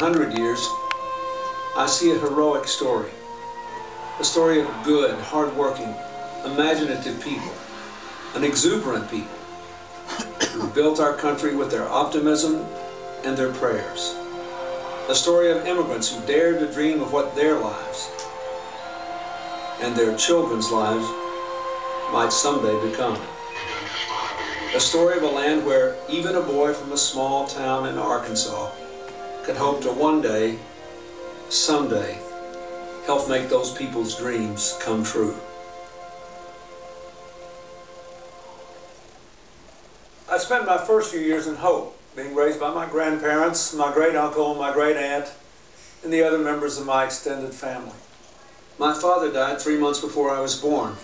100 years, I see a heroic story. A story of good, hard-working, imaginative people, an exuberant people who built our country with their optimism and their prayers. A story of immigrants who dared to dream of what their lives and their children's lives might someday become. A story of a land where even a boy from a small town in Arkansas could hope to one day, someday, help make those people's dreams come true. I spent my first few years in Hope, being raised by my grandparents, my great uncle, and my great aunt, and the other members of my extended family. My father died 3 months before I was born,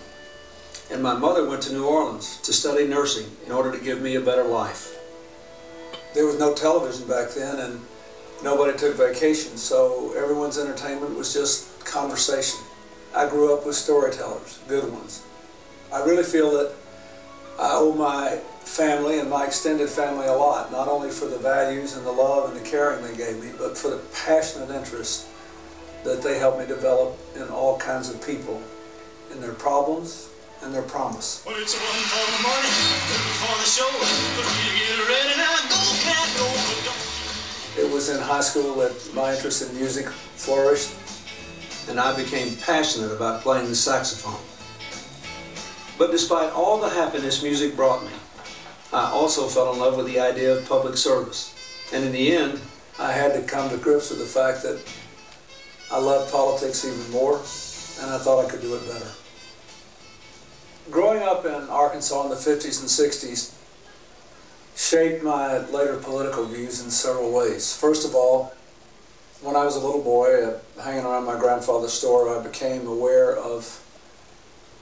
and my mother went to New Orleans to study nursing in order to give me a better life. There was no television back then, and nobody took vacations, so everyone's entertainment was just conversation. I grew up with storytellers, good ones. I really feel that I owe my family and my extended family a lot, not only for the values and the love and the caring they gave me, but for the passionate interest that they helped me develop in all kinds of people, in their problems and their promise. Well, it's 1 for the morning, 2 for the show, 3 to get ready now, go, cat, go, but don't. It was in high school that my interest in music flourished, and I became passionate about playing the saxophone. But despite all the happiness music brought me, I also fell in love with the idea of public service. And in the end, I had to come to grips with the fact that I loved politics even more, and I thought I could do it better. Growing up in Arkansas in the 50s and 60s shaped my later political views in several ways. First of all, when I was a little boy hanging around my grandfather's store, I became aware of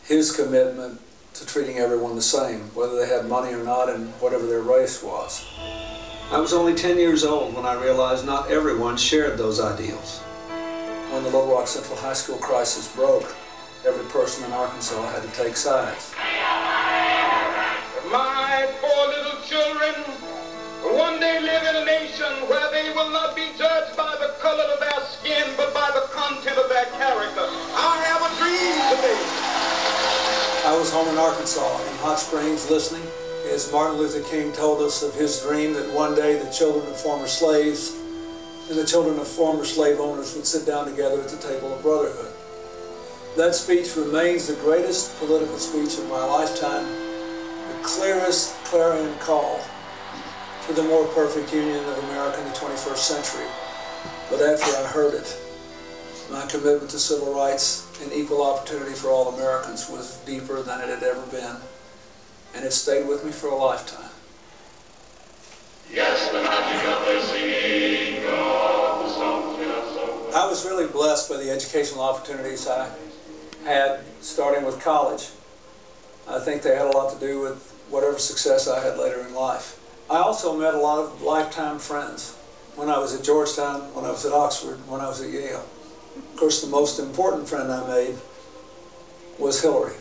his commitment to treating everyone the same, whether they had money or not and whatever their race was. I was only 10 years old when I realized not everyone shared those ideals. When the Little Rock Central High School crisis broke, every person in Arkansas had to take sides. My poor little children will one day live in a nation where they will not be judged by the color of their skin, but by the content of their character. I have a dream today. I was home in Arkansas, in Hot Springs, listening as Martin Luther King told us of his dream that one day the children of former slaves and the children of former slave owners would sit down together at the table of brotherhood. That speech remains the greatest political speech of my lifetime, the clearest clarion call to the more perfect union of America in the 21st century. But after I heard it, my commitment to civil rights and equal opportunity for all Americans was deeper than it had ever been, and it stayed with me for a lifetime. Yes, the magic of the singing of the songs we have sung. I was really blessed by the educational opportunities I had starting with college. I think they had a lot to do with whatever success I had later in life. I also met a lot of lifetime friends when I was at Georgetown, when I was at Oxford, when I was at Yale. Of course, the most important friend I made was Hillary.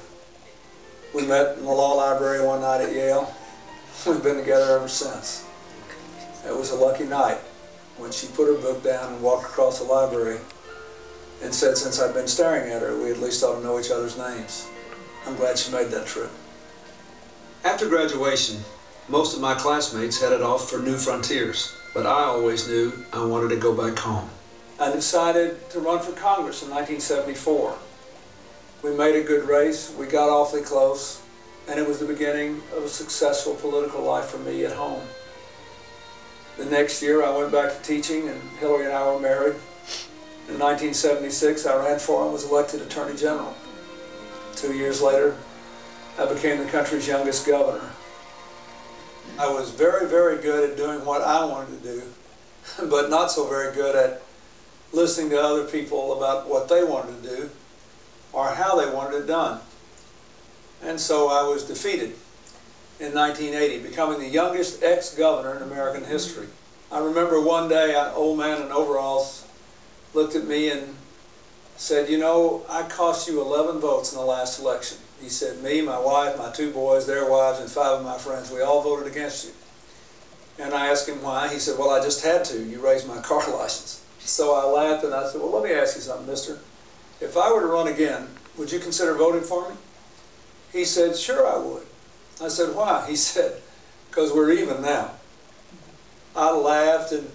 We met in the law library one night at Yale. We've been together ever since. It was a lucky night when she put her book down and walked across the library and said, since I've been staring at her, we at least ought to know each other's names. I'm glad she made that trip. After graduation, most of my classmates headed off for new frontiers, but I always knew I wanted to go back home. I decided to run for Congress in 1974. We made a good race, we got awfully close, and it was the beginning of a successful political life for me at home. The next year I went back to teaching, and Hillary and I were married. In 1976 I ran for and was elected Attorney General. 2 years later I became the country's youngest governor. I was very, very good at doing what I wanted to do, but not so very good at listening to other people about what they wanted to do or how they wanted it done. And so I was defeated in 1980, becoming the youngest ex-governor in American history. I remember one day an old man in overalls looked at me and said, you know, I cost you 11 votes in the last election. He said, me, my wife, my 2 boys, their wives, and 5 of my friends, we all voted against you. And I asked him why. He said, well, I just had to. You raised my car license. So I laughed and I said, well, let me ask you something, mister. If I were to run again, would you consider voting for me? He said, sure I would. I said, why? He said, because we're even now. I laughed and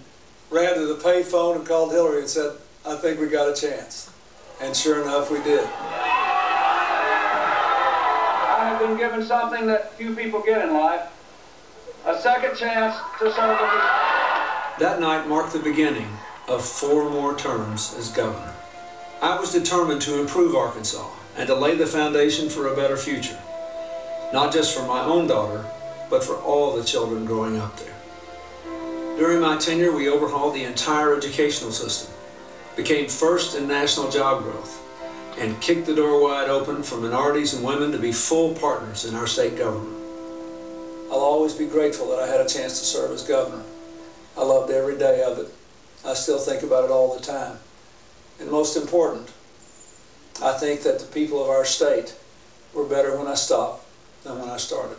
ran to the payphone and called Hillary and said, I think we got a chance. And sure enough, we did. I have been given something that few people get in life, a second chance to serve the people. That night marked the beginning of 4 more terms as governor. I was determined to improve Arkansas and to lay the foundation for a better future, not just for my own daughter, but for all the children growing up there. During my tenure, we overhauled the entire educational system, became first in national job growth, and kicked the door wide open for minorities and women to be full partners in our state government. I'll always be grateful that I had a chance to serve as governor. I loved every day of it. I still think about it all the time. And most important, I think that the people of our state were better when I stopped than when I started.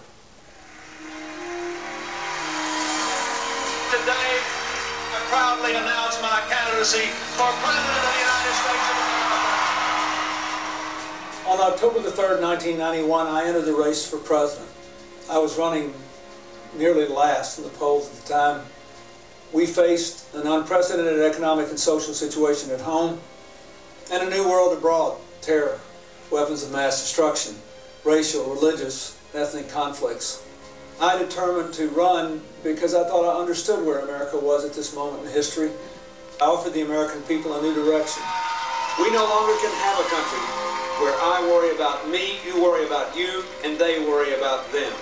Today, I proudly announce my candidacy for President of the United States of America. On October the 3rd, 1991, I entered the race for president. I was running nearly last in the polls at the time. We faced an unprecedented economic and social situation at home and a new world abroad: terror, weapons of mass destruction, racial, religious, ethnic conflicts. I determined to run because I thought I understood where America was at this moment in history. I offered the American people a new direction. We no longer can have a country where I worry about me, you worry about you, and they worry about them.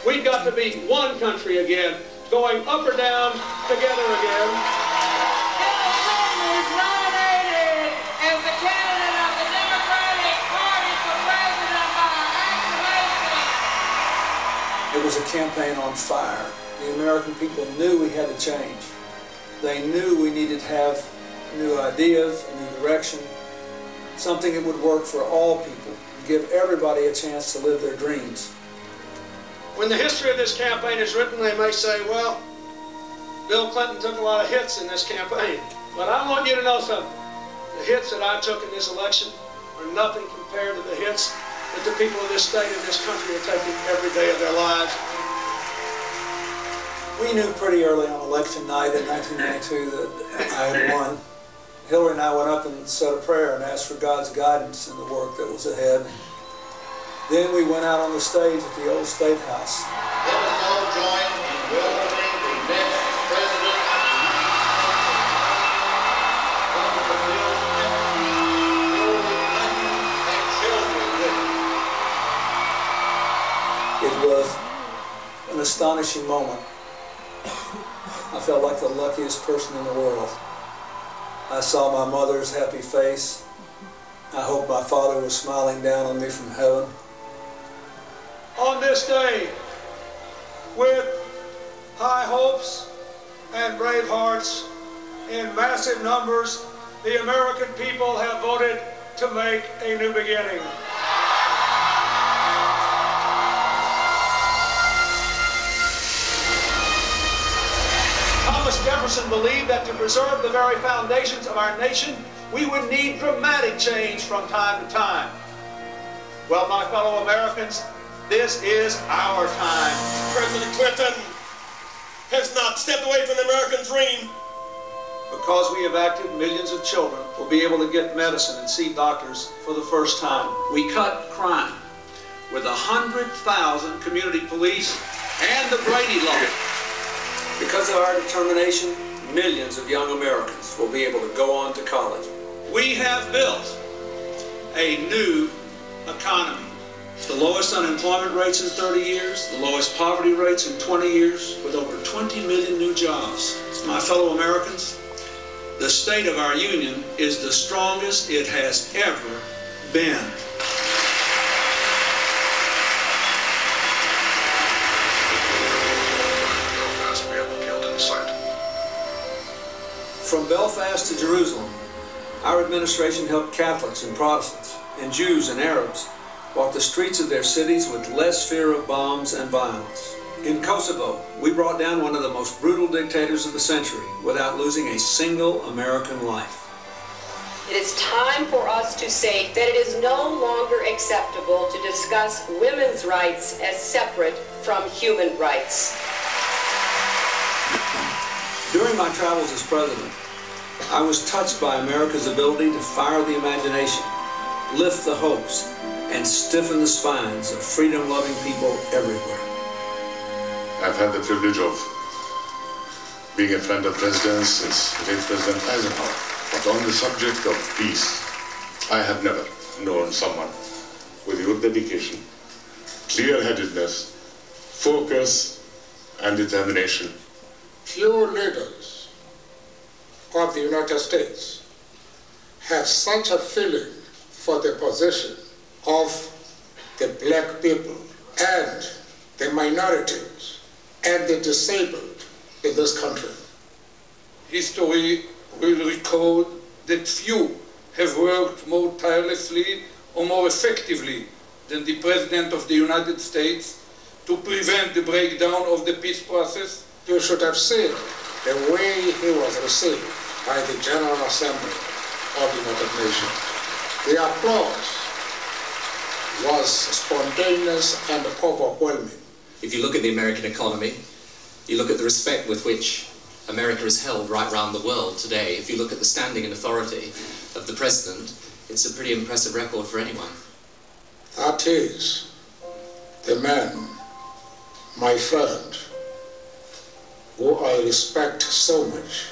We've got to be one country again, going up or down, together again. Bill Clinton is nominated as the candidate of the Democratic Party for president by acclamation. It was a campaign on fire. The American people knew we had to change. They knew we needed to have new ideas, a new direction, something that would work for all people, give everybody a chance to live their dreams. When the history of this campaign is written, they may say, well, Bill Clinton took a lot of hits in this campaign. But I want you to know something. The hits that I took in this election are nothing compared to the hits that the people of this state and this country are taking every day of their lives. We knew pretty early on election night in 1992 that I had won. Hillary and I went up and said a prayer and asked for God's guidance in the work that was ahead. Then we went out on the stage at the old State House. Let us all join in welcoming the next president of the It was an astonishing moment. I felt like the luckiest person in the world. I saw my mother's happy face. I hoped my father was smiling down on me from heaven. On this day, with high hopes and brave hearts, in massive numbers, the American people have voted to make a new beginning. Thomas Jefferson believed that to preserve the very foundations of our nation, we would need dramatic change from time to time. Well, my fellow Americans, this is our time. President Clinton has not stepped away from the American dream. Because we have acted, millions of children will be able to get medicine and see doctors for the first time. We cut crime with 100,000 community police and the Brady Law. Because of our determination, millions of young Americans will be able to go on to college. We have built a new economy. The lowest unemployment rates in 30 years, the lowest poverty rates in 20 years, with over 20 million new jobs. My fellow Americans, the state of our union is the strongest it has ever been. From Belfast to Jerusalem, our administration helped Catholics and Protestants, and Jews and Arabs walk the streets of their cities with less fear of bombs and violence. In Kosovo, we brought down one of the most brutal dictators of the century without losing a single American life. It is time for us to say that it is no longer acceptable to discuss women's rights as separate from human rights. During my travels as president, I was touched by America's ability to fire the imagination, lift the hopes, and stiffen the spines of freedom-loving people everywhere. I've had the privilege of being a friend of presidents since late President Eisenhower. But on the subject of peace, I have never known someone with your dedication, clear-headedness, focus, and determination. Few leaders of the United States have such a feeling for the position of the black people and the minorities and the disabled in this country. History will record that few have worked more tirelessly or more effectively than the President of the United States to prevent the breakdown of the peace process. You should have seen the way he was received by the General Assembly of the United Nations. The applause was spontaneous and overwhelming. If you look at the American economy, you look at the respect with which America is held right around the world today. If you look at the standing and authority of the president, it's a pretty impressive record for anyone. That is the man, my friend, who I respect so much.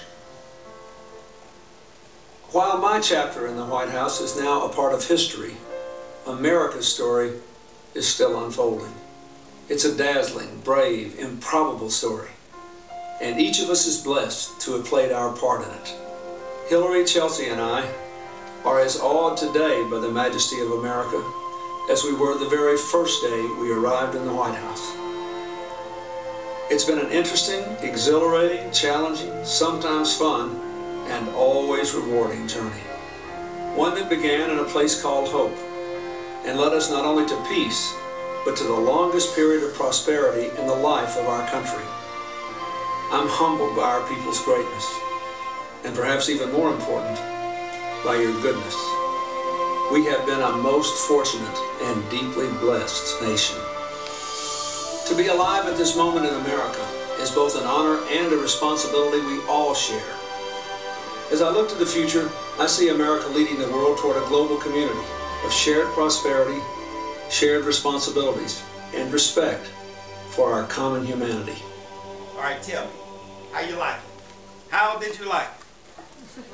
While my chapter in the White House is now a part of history, America's story is still unfolding. It's a dazzling, brave, improbable story. And each of us is blessed to have played our part in it. Hillary, Chelsea, and I are as awed today by the majesty of America as we were the very first day we arrived in the White House. It's been an interesting, exhilarating, challenging, sometimes fun, and always rewarding journey. One that began in a place called Hope and led us not only to peace, but to the longest period of prosperity in the life of our country. I'm humbled by our people's greatness, and perhaps even more important, by your goodness. We have been a most fortunate and deeply blessed nation. To be alive at this moment in America is both an honor and a responsibility we all share. As I look to the future, I see America leading the world toward a global community of shared prosperity, shared responsibilities, and respect for our common humanity. All right, tell me, how you like it? How did you like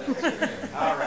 it? All right.